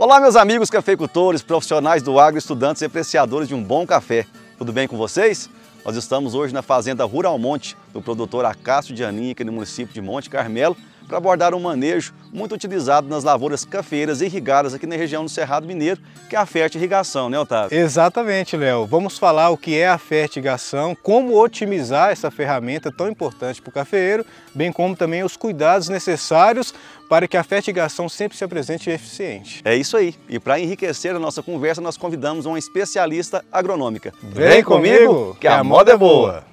Olá, meus amigos cafeicultores, profissionais do agro, estudantes e apreciadores de um bom café. Tudo bem com vocês? Nós estamos hoje na fazenda Rural Monte, do produtor Acácio de Aninha, aqui no município de Monte Carmelo, para abordar um manejo muito utilizado nas lavouras cafeeiras irrigadas aqui na região do Cerrado Mineiro, que é a fertirrigação, né, Otávio? Exatamente, Léo. Vamos falar o que é a fertirrigação, como otimizar essa ferramenta tão importante para o cafeeiro, bem como também os cuidados necessários para que a fertirrigação sempre se apresente eficiente. É isso aí. E para enriquecer a nossa conversa, nós convidamos uma especialista agronômica. Vem comigo, que a moda é boa!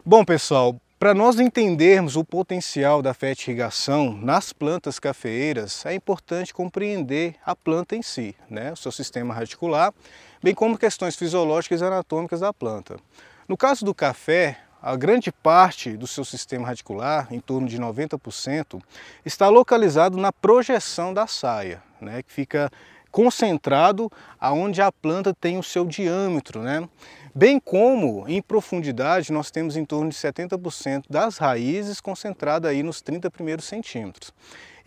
Bom, pessoal, para nós entendermos o potencial da fertirrigação nas plantas cafeeiras, é importante compreender a planta em si, né? O seu sistema radicular, bem como questões fisiológicas e anatômicas da planta. No caso do café, a grande parte do seu sistema radicular, em torno de 90%, está localizado na projeção da saia, né? Que fica concentrado aonde a planta tem o seu diâmetro, né? Bem como em profundidade nós temos em torno de 70% das raízes concentradas aí nos 30 primeiros centímetros.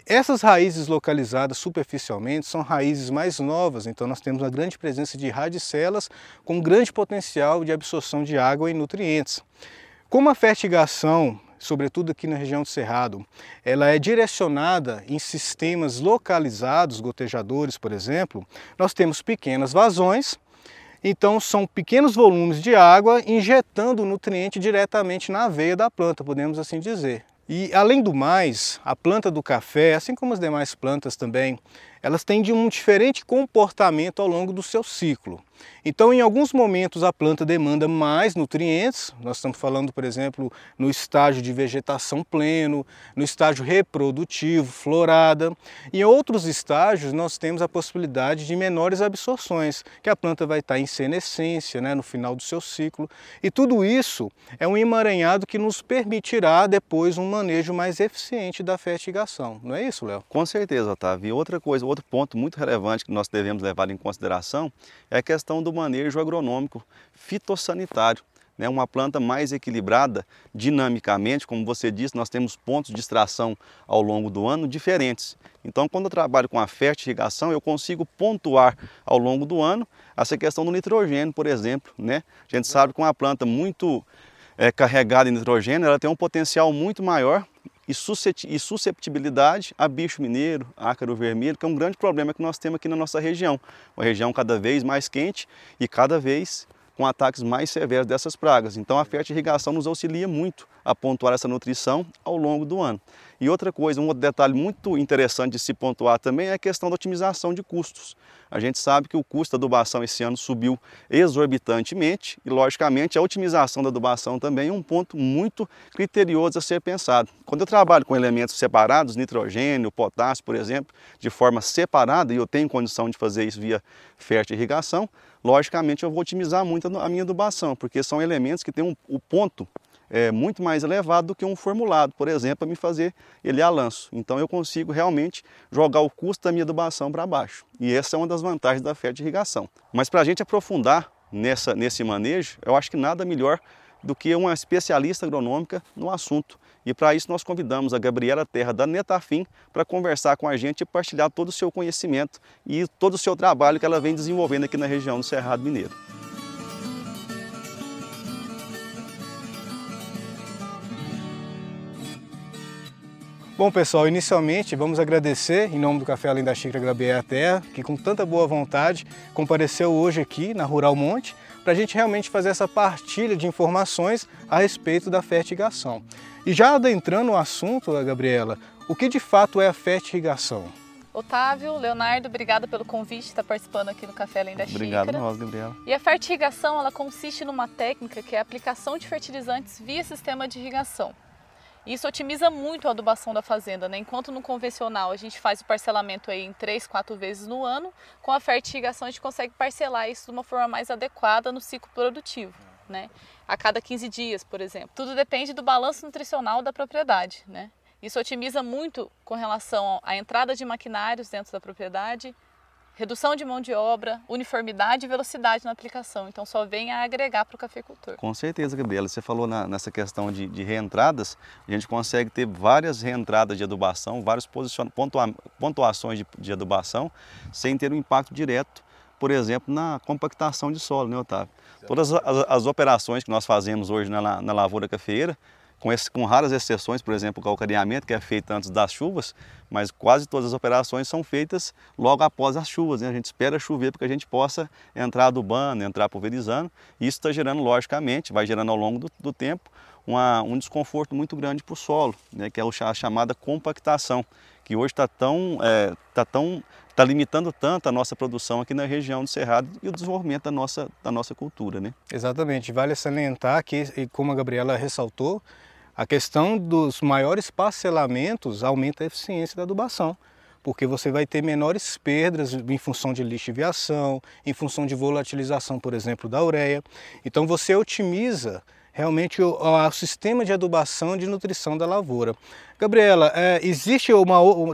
Essas raízes localizadas superficialmente são raízes mais novas, então nós temos uma grande presença de radicelas com grande potencial de absorção de água e nutrientes. Como a fertirrigação, sobretudo aqui na região do Cerrado, ela é direcionada em sistemas localizados, gotejadores, por exemplo, nós temos pequenas vazões. Então são pequenos volumes de água injetando o nutriente diretamente na veia da planta, podemos assim dizer. E além do mais, a planta do café, assim como as demais plantas também, elas têm um diferente comportamento ao longo do seu ciclo. Então, em alguns momentos a planta demanda mais nutrientes, nós estamos falando, por exemplo, no estágio de vegetação pleno, no estágio reprodutivo, florada. Em outros estágios nós temos a possibilidade de menores absorções, que a planta vai estar em senescência, né, no final do seu ciclo. E tudo isso é um emaranhado que nos permitirá depois um manejo mais eficiente da fertirrigação. Não é isso, Léo? Com certeza, Otávio. E outra coisa, outro ponto muito relevante que nós devemos levar em consideração é a questão do manejo agronômico fitossanitário. Uma planta mais equilibrada dinamicamente, como você disse, nós temos pontos de extração ao longo do ano diferentes. Então, quando eu trabalho com a fertirrigação, eu consigo pontuar ao longo do ano essa questão do nitrogênio, por exemplo. A gente sabe que uma planta muito carregada em nitrogênio, ela tem um potencial muito maior e susceptibilidade a bicho mineiro, ácaro vermelho, que é um grande problema que nós temos aqui na nossa região. Uma região cada vez mais quente e cada vez com ataques mais severos dessas pragas. Então a fertirrigação nos auxilia muito a pontuar essa nutrição ao longo do ano. E outra coisa, um outro detalhe muito interessante de se pontuar também é a questão da otimização de custos. A gente sabe que o custo da adubação esse ano subiu exorbitantemente e, logicamente, a otimização da adubação também é um ponto muito criterioso a ser pensado. Quando eu trabalho com elementos separados, nitrogênio, potássio, por exemplo, de forma separada, e eu tenho condição de fazer isso via fertirrigação, logicamente eu vou otimizar muito a minha adubação, porque são elementos que têm o ponto muito mais elevado do que um formulado, por exemplo, para me fazer ele a lanço. Então eu consigo realmente jogar o custo da minha adubação para baixo. E essa é uma das vantagens da fertirrigação. Mas para a gente aprofundar nesse manejo, eu acho que nada melhor do que uma especialista agronômica no assunto. E para isso nós convidamos a Gabriela Terra da Netafim para conversar com a gente e partilhar todo o seu conhecimento e todo o seu trabalho que ela vem desenvolvendo aqui na região do Cerrado Mineiro. Bom, pessoal, inicialmente vamos agradecer em nome do Café Além da Xícara Gabriela Terra, que com tanta boa vontade compareceu hoje aqui na Rural Monte, para a gente realmente fazer essa partilha de informações a respeito da fertirrigação. E já adentrando no assunto, Gabriela, o que de fato é a fertirrigação? Otávio, Leonardo, obrigada pelo convite de estar participando aqui no Café Além da Xícara. Obrigado a nós, Gabriela. E a fertirrigação, ela consiste numa técnica que é a aplicação de fertilizantes via sistema de irrigação. Isso otimiza muito a adubação da fazenda, Enquanto no convencional a gente faz o parcelamento aí em 3, 4 vezes no ano, com a fertirrigação a gente consegue parcelar isso de uma forma mais adequada no ciclo produtivo, A cada 15 dias, por exemplo. Tudo depende do balanço nutricional da propriedade, Isso otimiza muito com relação à entrada de maquinários dentro da propriedade, redução de mão de obra, uniformidade e velocidade na aplicação. Então só vem a agregar para o cafeicultor. Com certeza, Gabriela. Você falou nessa questão de reentradas, a gente consegue ter várias reentradas de adubação, várias pontuações de adubação, sem ter um impacto direto, por exemplo, na compactação de solo, né, Otávio? Todas as operações que nós fazemos hoje na lavoura cafeeira, com raras exceções, por exemplo, o calcareamento, que é feito antes das chuvas, mas quase todas as operações são feitas logo após as chuvas, né? A gente espera chover para que a gente possa entrar adubando, entrar pulverizando, e isso está gerando, logicamente, vai gerando ao longo do tempo, um desconforto muito grande para o solo, né? Que é a chamada compactação, que hoje está limitando tanto a nossa produção aqui na região do Cerrado e o desenvolvimento da nossa cultura, né? Exatamente, vale salientar que, como a Gabriela ressaltou, a questão dos maiores parcelamentos aumenta a eficiência da adubação, porque você vai ter menores perdas em função de lixiviação, em função de volatilização, por exemplo, da ureia. Então você otimiza realmente o sistema de adubação e de nutrição da lavoura. Gabriela, existe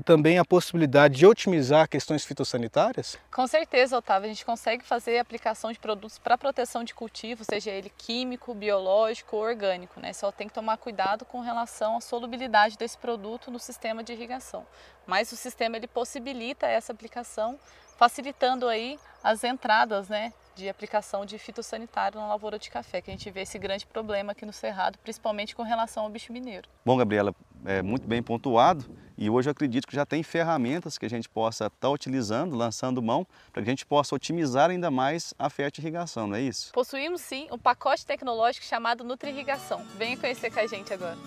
também a possibilidade de otimizar questões fitossanitárias? Com certeza, Otávio, a gente consegue fazer aplicação de produtos para proteção de cultivo, seja ele químico, biológico ou orgânico, né? Só tem que tomar cuidado com relação à solubilidade desse produto no sistema de irrigação. Mas o sistema ele possibilita essa aplicação, facilitando aí as entradas, né, de aplicação de fitossanitário na lavoura de café, que a gente vê esse grande problema aqui no Cerrado, principalmente com relação ao bicho mineiro. Bom, Gabriela, muito bem pontuado, e hoje eu acredito que já tem ferramentas que a gente possa estar utilizando, lançando mão, para que a gente possa otimizar ainda mais a fertirrigação, não é isso? Possuímos sim um pacote tecnológico chamado Nutri-Irrigação. Venha conhecer com a gente agora.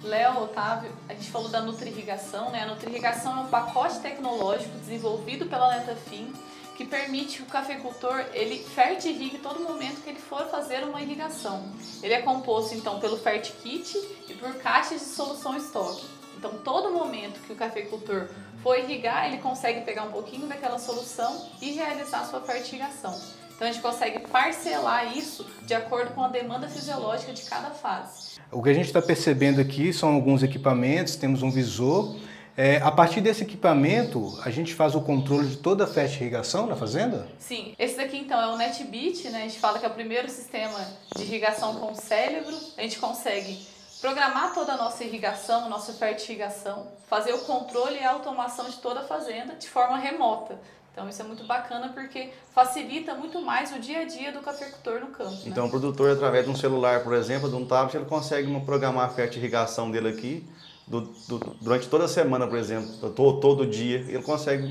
Léo, Otávio, a gente falou da Nutri-Irrigação, né? A Nutri-Irrigação é um pacote tecnológico desenvolvido pela Netafim que permite que o cafeicultor ele fertirrigue todo momento que ele for fazer uma irrigação. Ele é composto então pelo FertKit e por caixas de solução estoque. Então todo momento que o cafeicultor for irrigar, ele consegue pegar um pouquinho daquela solução e realizar a sua fertirrigação. Então a gente consegue parcelar isso de acordo com a demanda fisiológica de cada fase. O que a gente está percebendo aqui são alguns equipamentos, temos um visor. A partir desse equipamento, a gente faz o controle de toda a fertirrigação na fazenda? Sim, esse daqui então é o NetBeat, né? A gente fala que é o primeiro sistema de irrigação com cérebro. A gente consegue programar toda a nossa irrigação, nossa fertirrigação, fazer o controle e a automação de toda a fazenda de forma remota. Então isso é muito bacana porque facilita muito mais o dia a dia do cafeicultor no campo. Então né? o produtor, através de um celular, por exemplo, de um tablet, ele consegue programar a fertirrigação dele aqui, durante toda a semana, por exemplo, todo dia, ele consegue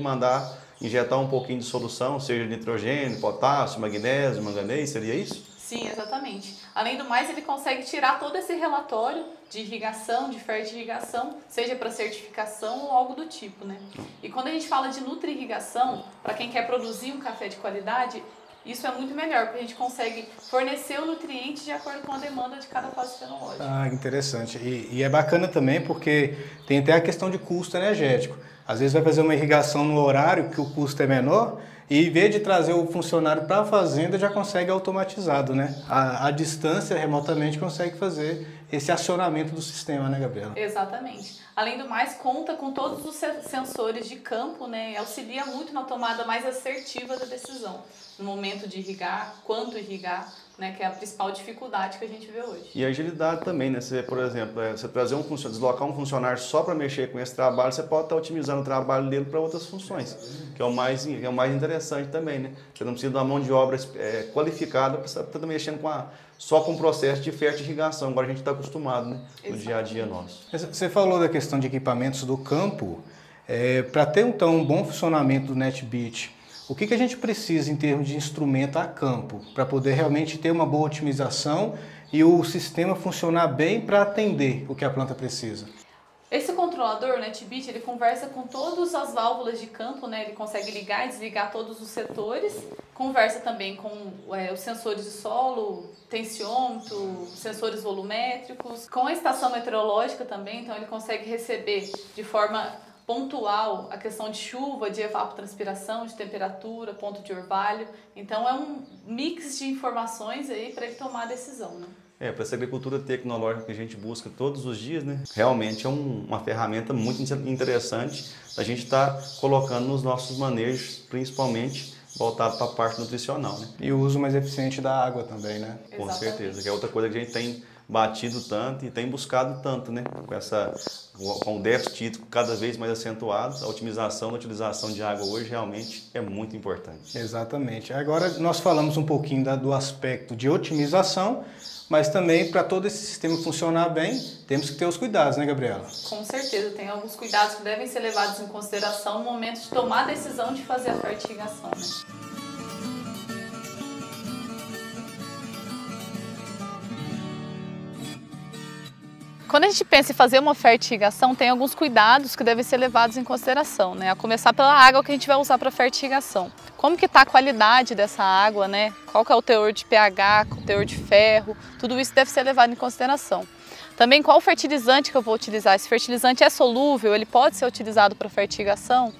injetar um pouquinho de solução, seja nitrogênio, potássio, magnésio, manganês, seria isso? Sim, exatamente. Além do mais, ele consegue tirar todo esse relatório de irrigação, de fertirrigação, seja para certificação ou algo do tipo, né? E quando a gente fala de nutri-irrigação, para quem quer produzir um café de qualidade, isso é muito melhor, porque a gente consegue fornecer o nutriente de acordo com a demanda de cada fase fenológica. Ah, interessante. E é bacana também porque tem até a questão de custo energético. Às vezes vai fazer uma irrigação no horário que o custo é menor e em vez de trazer o funcionário para a fazenda já consegue automatizado, né? A distância, remotamente, consegue fazer esse acionamento do sistema, né, Gabriela? Exatamente. Além do mais, conta com todos os sensores de campo, né? E auxilia muito na tomada mais assertiva da decisão. No momento de irrigar, quanto irrigar, né? Que é a principal dificuldade que a gente vê hoje. E a agilidade também, né? Você, por exemplo, você trazer deslocar um funcionário só para mexer com esse trabalho, você pode estar otimizando o trabalho dele para outras funções, que é o mais interessante também, né? Você não precisa de uma mão de obra qualificada para estar mexendo só com o processo de fertirrigação, agora a gente está acostumado, né? No dia a dia nosso. Você falou da questão de equipamentos do campo. Para ter então um bom funcionamento do NetBeat, o que a gente precisa em termos de instrumento a campo para poder realmente ter uma boa otimização e o sistema funcionar bem para atender o que a planta precisa? Esse controlador, o NetBeat, ele conversa com todas as válvulas de campo, né? Ele consegue ligar e desligar todos os setores, conversa também com os sensores de solo, tensiômetro, sensores volumétricos, com a estação meteorológica também, então ele consegue receber de forma pontual a questão de chuva, de evapotranspiração, de temperatura, ponto de orvalho. Então é um mix de informações aí para ele tomar a decisão, né? Para essa agricultura tecnológica que a gente busca todos os dias, né? Realmente é uma ferramenta muito interessante a gente estar colocando nos nossos manejos, principalmente voltado para a parte nutricional, né? E o uso mais eficiente da água também, né? Com certeza, que é outra coisa que a gente tem batido tanto e tem buscado tanto, né? Com o déficit hídrico cada vez mais acentuado, a otimização da utilização de água hoje realmente é muito importante. Exatamente. Agora nós falamos um pouquinho do aspecto de otimização, mas também para todo esse sistema funcionar bem, temos que ter os cuidados, né, Gabriela? Com certeza, tem alguns cuidados que devem ser levados em consideração no momento de tomar a decisão de fazer a fertirrigação, né? Quando a gente pensa em fazer uma fertirrigação, tem alguns cuidados que devem ser levados em consideração, né? A começar pela água que a gente vai usar para fertirrigação. Como que está a qualidade dessa água, né? Qual que é o teor de pH, o teor de ferro, tudo isso deve ser levado em consideração. Também qual fertilizante que eu vou utilizar, esse fertilizante é solúvel, ele pode ser utilizado para fertirrigação.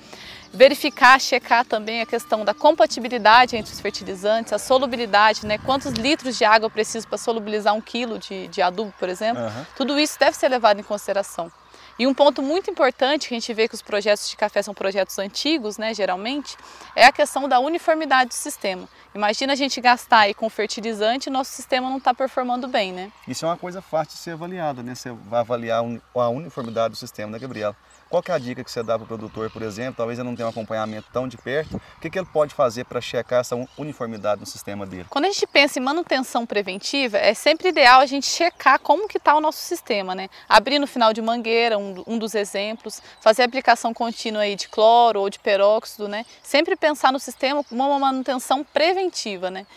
Verificar, checar também a questão da compatibilidade entre os fertilizantes, a solubilidade, né? Quantos litros de água eu preciso para solubilizar 1 quilo de adubo, por exemplo. Tudo isso deve ser levado em consideração. E um ponto muito importante que a gente vê que os projetos de café são projetos antigos, né, geralmente, é a questão da uniformidade do sistema. Imagina a gente gastar aí com fertilizante e nosso sistema não está performando bem, né? Isso é uma coisa fácil de ser avaliada, né? Você vai avaliar a uniformidade do sistema, né, Gabriela? Qual que é a dica que você dá para o produtor, por exemplo? Talvez ele não tenha um acompanhamento tão de perto. O que ele pode fazer para checar essa uniformidade no sistema dele? Quando a gente pensa em manutenção preventiva, é sempre ideal a gente checar como que está o nosso sistema, né? Abrir no final de mangueira, um dos exemplos, fazer aplicação contínua aí de cloro ou de peróxido, né? Sempre pensar no sistema como uma manutenção preventiva, né?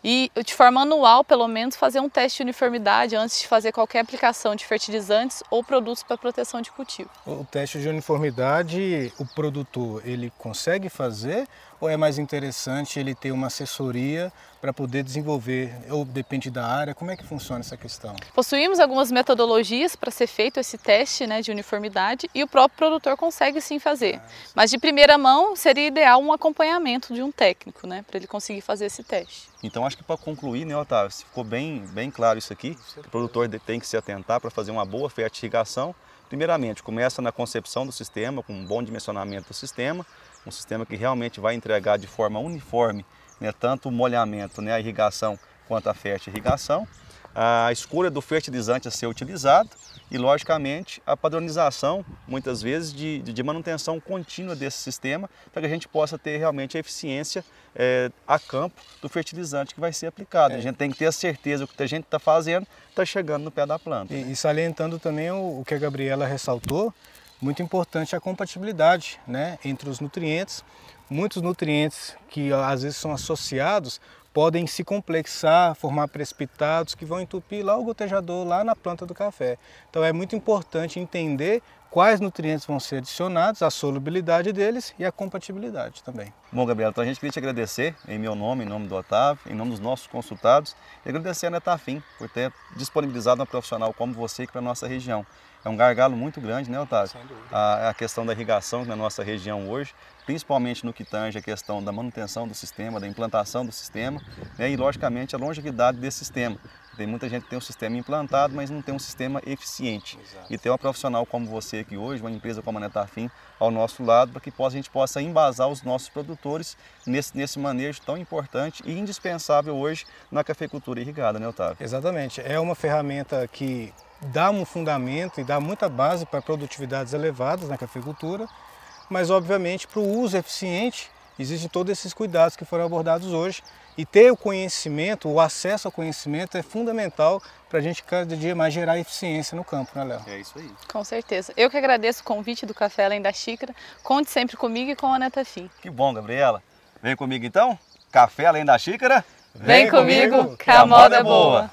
E de forma anual, pelo menos, fazer um teste de uniformidade antes de fazer qualquer aplicação de fertilizantes ou produtos para proteção de cultivo. O teste de uniformidade, o produtor, ele consegue fazer ou é mais interessante ele ter uma assessoria para poder desenvolver, ou depende da área? Como é que funciona essa questão? Possuímos algumas metodologias para ser feito esse teste, né, de uniformidade e o próprio produtor consegue sim fazer. Mas de primeira mão seria ideal um acompanhamento de um técnico, né, para ele conseguir fazer esse teste. Então acho que para concluir, né, Otávio, ficou bem claro isso aqui, que o produtor tem que se atentar para fazer uma boa fertirrigação. Primeiramente, começa na concepção do sistema, com um bom dimensionamento do sistema, um sistema que realmente vai entregar de forma uniforme, né, tanto o molhamento, né, a irrigação quanto a fertirrigação, a escolha do fertilizante a ser utilizado e, logicamente, a padronização, muitas vezes, de manutenção contínua desse sistema para que a gente possa ter realmente a eficiência a campo do fertilizante que vai ser aplicado. A gente tem que ter a certeza que o que a gente está fazendo está chegando no pé da planta. E salientando também o que a Gabriela ressaltou, muito importante a compatibilidade, né, entre os nutrientes. Muitos nutrientes que às vezes são associados podem se complexar, formar precipitados que vão entupir lá o gotejador, lá na planta do café. Então é muito importante entender quais nutrientes vão ser adicionados, a solubilidade deles e a compatibilidade também. Bom, Gabriela, então a gente queria te agradecer em meu nome, em nome do Otávio, em nome dos nossos consultados e agradecer a Netafim por ter disponibilizado uma profissional como você aqui para a nossa região. É um gargalo muito grande, né, Otávio? Sem dúvida. A questão da irrigação na nossa região hoje, principalmente no que tange a questão da manutenção do sistema, da implantação do sistema, né, e, logicamente, a longevidade desse sistema. Tem muita gente que tem um sistema implantado, mas não tem um sistema eficiente. Exato. E ter uma profissional como você aqui hoje, uma empresa como a Netafim, ao nosso lado, para que a gente possa embasar os nossos produtores nesse manejo tão importante e indispensável hoje na cafeicultura irrigada, né, Otávio? Exatamente. É uma ferramenta que dá um fundamento e dá muita base para produtividades elevadas na cafeicultura, mas obviamente para o uso eficiente existem todos esses cuidados que foram abordados hoje e ter o conhecimento, o acesso ao conhecimento é fundamental para a gente cada dia mais gerar eficiência no campo, né, Léo? É isso aí. Com certeza. Eu que agradeço o convite do Café Além da Xícara. Conte sempre comigo e com a Netafim. Que bom, Gabriela. Vem comigo então? Café Além da Xícara? Vem comigo, que a moda é boa.